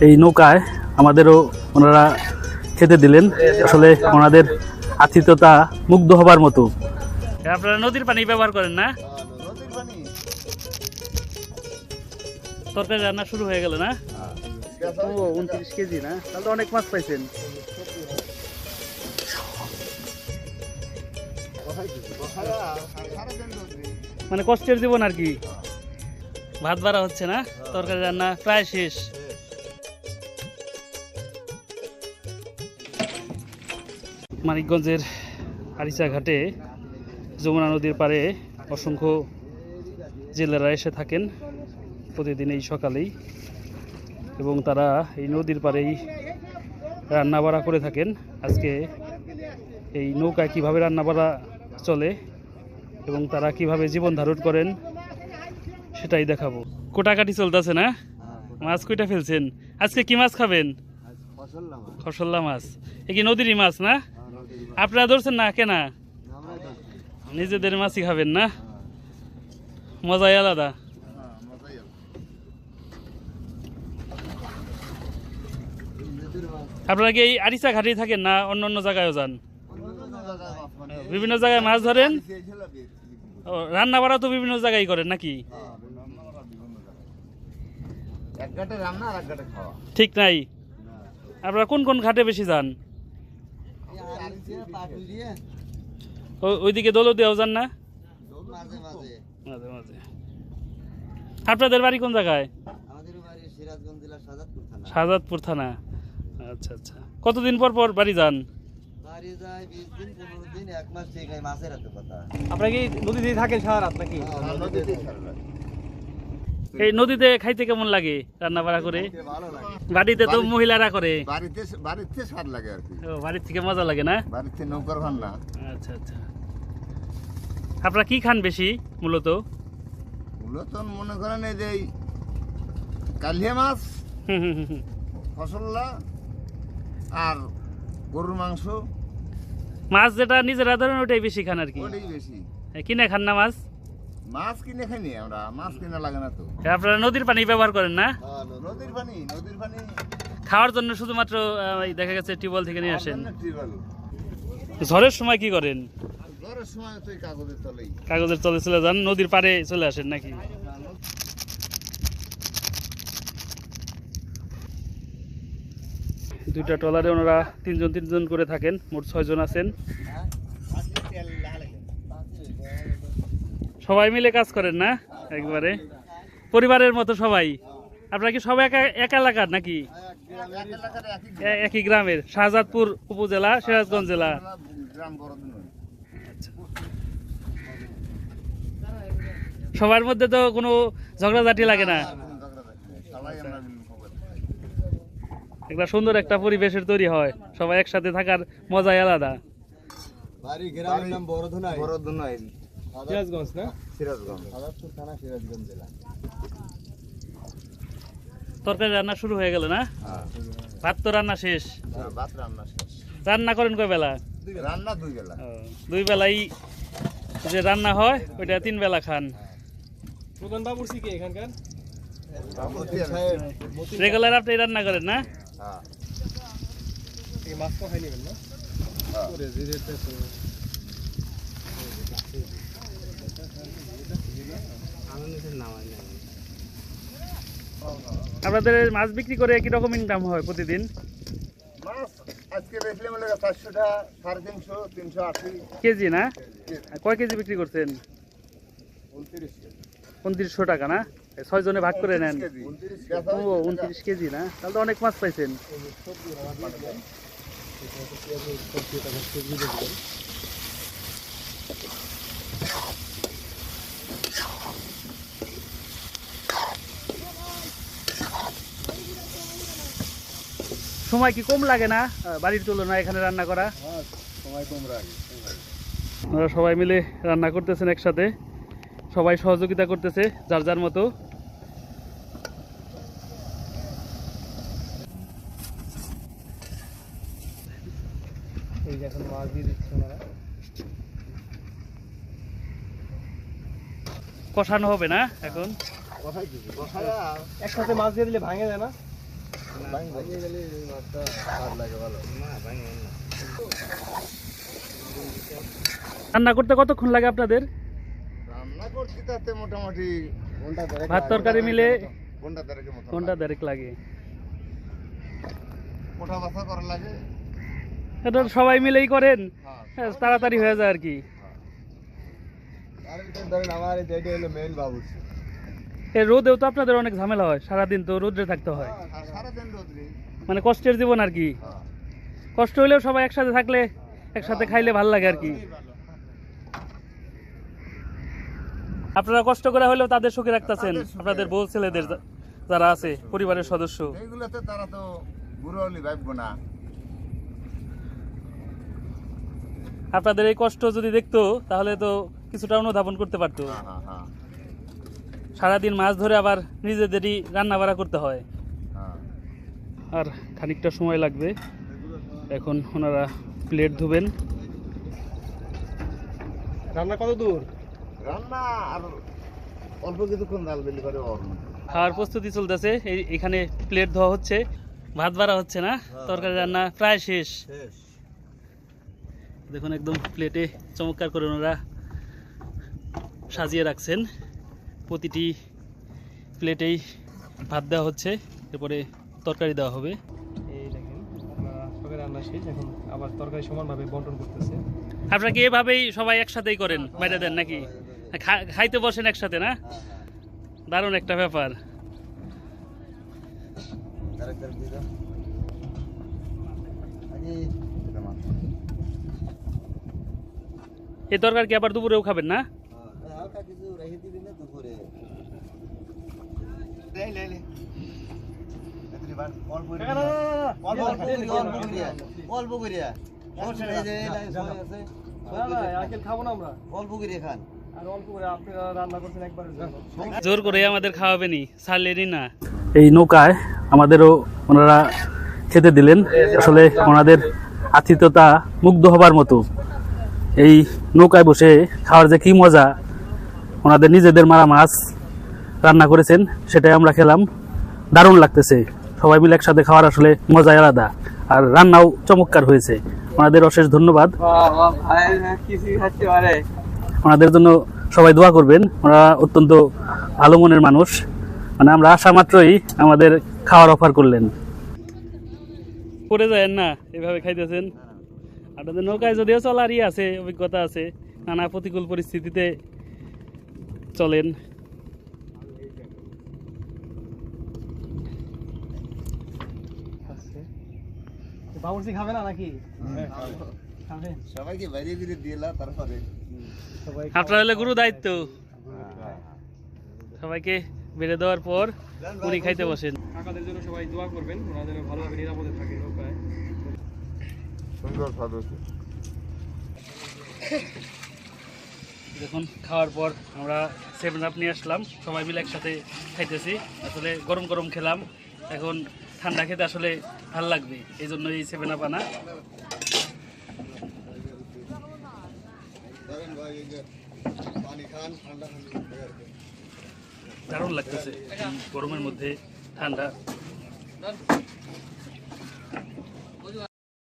এই নৌকায় আমাদেরও ওনারা খেতে দিলেন। আসলে ওনাদের আতিথ্যতা মুগ্ধ হবার মতো। আপনারা নদীর পানি ব্যবহার করেন না? তরকারি রান্না শুরু হয়ে গেল না? ও 29 কেজি না, তাহলে তো অনেক মাছ পাইছেন। মানে কষ্টের জীবন আর কি। ভাত বাড়া হচ্ছে না, তরকারি রান্না প্রায় শেষ। মানিকগঞ্জের আরিচা ঘাটে যমুনা নদীর পাড়ে অসংখ্য জেলেরা এসে থাকেন প্রতিদিন এই সকালেই, এবং তারা এই নদীর পাড়েই রান্না বাড়া করে থাকেন। আজকে এই নৌকায় কিভাবে রান্না বাড়া চলে এবং তারা কিভাবে জীবন ধারণ করেন সেটাই দেখাবো। কোটাকাটি চলতেছে না? মাছ কইটা ফেলছেন? আজকে কি মাছ খাবেন? খসল্লা মাছ। এ কি নদীরই মাছ না? আপনারা ধরছেন না কেনা? নিজেদের মাছই খাবেন না? মজাই আলাদা। আপনারা কি এই আরিচা ঘাটেই থাকেন না অন্য অন্য জায়গায়ও যান? বিভিন্ন জায়গায় মাছ ধরেন? ও, রান্না বাড়া তো বিভিন্ন জায়গায় করেন নাকি? ঠিক নাই। আপনারা কোন কোন ঘাটে বেশি যান? ওইদিকে দৌলতদিয়াও যান না? মাঝে মাঝে। আপনাদের বাড়ি কোন জায়গায়? শাহজাদপুর থানা। আচ্ছা আচ্ছা। কতদিন পর পর বাড়ি যান? আপনারা কি নদীতে থাকেন সারা রাত নাকি? এই নদীতে খাইতে কেমন লাগে রান্না বাড়া করে? বাড়িতে তো মহিলারা করে। বাড়িতে স্বাদ লাগে আর কি। ও, বাড়ির থেকে মজা লাগে না? বাড়িতে নৌকার রান্না। আচ্ছা আচ্ছা। আপনারা কি খান বেশি মূলত? মূলত মনে করেন এই যে কালিয়া মাছ, হুম হুম হুম। ফসল্লা আর গরুর মাংস। মাছ যেটা নিজেরা ধরেন ওটাই বেশি খান আর কি? ওটাই বেশি। কিনে খান না মাছ? মাছ কিনে খাইনি আমরা, মাছ কিনা লাগে না তো। আপনারা নদীর পানি ব্যবহার করেন না? নদীর পানি খাওয়ার জন্য শুধুমাত্র দেখা গেছে টিউবওয়েল থেকে নিয়ে আসেন। টিউবওয়েল। ঝড়ের সময় কি করেন? ঝড়ের সময় তো এই কাগজের তলেই। কাগজের তলে চলে যান, নদীর পাড়ে চলে আসেন নাকি? দুইটা ট্রলারে ওনারা তিনজন তিনজন করে থাকেন, মোট 6 জন আছেন। সবাই মিলে কাজ করেন না একবারে পরিবারের মতো সবাই? আপনারা কি সবাই এক এলাকার নাকি? একই গ্রামের? শাহজাদপুর উপজেলা, সিরাজগঞ্জ জেলা। সবার মধ্যে তো কোনো ঝগড়াঝাটি লাগে না? একটা সুন্দর একটা পরিবেশের তৈরি হয়, সবাই একসাথে থাকার মজাই আলাদা। সিরাজগঞ্জ না? সিরাজগঞ্জ। শাহজাদপুর থানা, সিরাজগঞ্জ জেলা। তরকারি রান্না শুরু হয়ে গেল না? ভাত তো রান্না শেষ? ভাত রান্না শেষ। রান্না করেন কয় বেলা? রান্না 2 বেলা। 2 বেলাই যে রান্না হয় ওইটা 3 বেলা খান। প্রধান বাবুর্চি কি এখানকার? রেগুলার আপনি রান্না করেন না? হ্যাঁ। এই মাছ তো খাই নেবেন না? ওরে জিরেতে তো আপনাদের মাছ বিক্রি করে কি রকম ইনকাম হয় প্রতিদিন? মাছ আজকে বেচলে মনে 400 টাকা, 350, 380 কেজি না? কয় কেজি বিক্রি করছেন? 2900 টাকা না? 6 জনে ভাগ করে নেন। ও 29 কেজি না, তাহলে তো অনেক মাছ পাইছেন। সময় কি কম লাগে না বাড়ির তুলনায় এখানে রান্না করা? সময় কম লাগে। ওরা সবাই মিলে রান্না করতেছেন একসাথে, সবাই সহযোগিতা করতেছে যার যার মতো। এই যে এখন মাছ দিয়ে দিচ্ছে ওনারা। কষানো হবে না এখন? একসাথে মাছ দিয়ে দিলে ভাঙে যায় না? গেলে এই মাছটা ভালো লাগে ভালো রান্না করতে কতক্ষণ লাগে আপনাদের? রান্না করছি তাতে মোটামুটি ভাত তরকারি মিলে ঘন্টা দেড়েকের মতো ঘন্টা দেড়েক লাগে। কোঠা বাসা করা লাগে। এটা সবাই মিলেই করেন, হ্যাঁ তাড়াতাড়ি হয়ে যায় আর কি। আর ভিতর ধরেন আমার এটা হলো মেইন বাবুর্চি। এই রোদেও তো আপনাদের অনেক ঝামেলা হয়, সারাদিন তো রোদ্রে থাকতে হয়, আর সারাদিন রোদ্রে। মানে কষ্টের জীবন আর কি। হ্যাঁ কষ্ট হইলেও সবাই একসাথে থাকলে একসাথে খাইলে ভাল লাগে আর কি। আপনারা কষ্ট করে হলেও তাদের সুখে রাখতেছেন, আপনাদের বউ ছেলেদের যারা আছে পরিবারের সদস্য। এইগুলোতে তারা তো বুড়ো হলে ভাববো না। আপনাদের এই কষ্ট যদি দেখতো তাহলে তো কিছুটা অনুধাবন করতে পারতো। হ্যাঁ হ্যাঁ হ্যাঁ সারাদিন মাছ ধরে আবার নিজেদেরই রান্না বাড়া করতে হয়, হ্যাঁ আর খানিকটা সময় লাগবে। এখন ওনারা প্লেট ধুবেন। রান্না কত দূর? রান্না আর অল্প কিছুক্ষণ ডাল বেলি করে খাওয়ার প্রস্তুতি চলতেছে, এখানে প্লেট ধোয়া হচ্ছে, ভাত বাড়া হচ্ছে না, তরকারি রান্না প্রায় শেষ। দেখুন একদম প্লেটে চমৎকার করে ওনারা সাজিয়ে রাখছেন। প্রতিটি প্লেটেই ভাত দেওয়া হচ্ছে, এরপরে তরকারি দেওয়া হবে। এই দেখেন সবাই রান্না শেষ, এখন আবার তরকারি সমানভাবে বন্টন করতেছে। আপনারা কি এভাবেই সবাই একসাথেই করেন, বাইরে দেন নাকি? খাইতে বসেন একসাথে না? দারুণ একটা ব্যাপার। এই তরকারি কি আবার দুপুরেও খাবেন না? খাবো না আমরা, অল্প করে খান। আর অল্প করে আপনারা রান্না করছেন একবারের জন্য। জোর করে আমাদের খাওয়াবেনি, ছাড়লেনই না। এই নৌকায় আমাদেরও ওনারা খেতে দিলেন। আসলে ওনাদের আতিথ্যতা মুগ্ধ হবার মতো। এই নৌকায় বসে খাওয়ার যে কি মজা, ওনাদের নিজেদের মারা মাছ রান্না করেছেন, সেটাই আমরা খেলাম। দারুণ লাগতেছে, সবাই মিলে একসাথে খাওয়ার আসলে মজাই আলাদা, আর রান্নাও চমৎকার হয়েছে। ওনাদের অশেষ ধন্যবাদ। ওনাদের জন্য সবাই দোয়া করবেন, ওনারা অত্যন্ত ভালো মনের মানুষ। মানে আমরা আসা মাত্রই আমাদের খাওয়ার অফার করলেন। পড়ে যায় না, এভাবে খাইতেছেন। আপনাদের নৌকায় যদিও চলারই আছে, অভিজ্ঞতা আছে, নানা প্রতিকূল পরিস্থিতিতে চলেন। বাবুর্চি খাবে না নাকি? খাবে। সবাইকে বাইরে করে দিলা তারপরে আপনার হলে গুরু দায়িত্ব, সবাইকে বেড়ে দেওয়ার পর উনি খাইতে বসেন। কাকাদের জন্য সবাই দোয়া করবেন, ওরা যেন ভালোভাবে নিরাপদে থাকে নৌকায়। সুন্দর স্বাদ হচ্ছে। দেখুন খাওয়ার পর আমরা 7 আপ নিয়ে আসলাম, সবাই মিলে একসাথে খাইতেছি। আসলে গরম গরম খেলাম, এখন ঠান্ডা খেতে আসলে ভাল লাগবে, এই জন্য এই 7 আপ আনা। দারুণ লাগতেছে গরমের মধ্যে ঠান্ডা।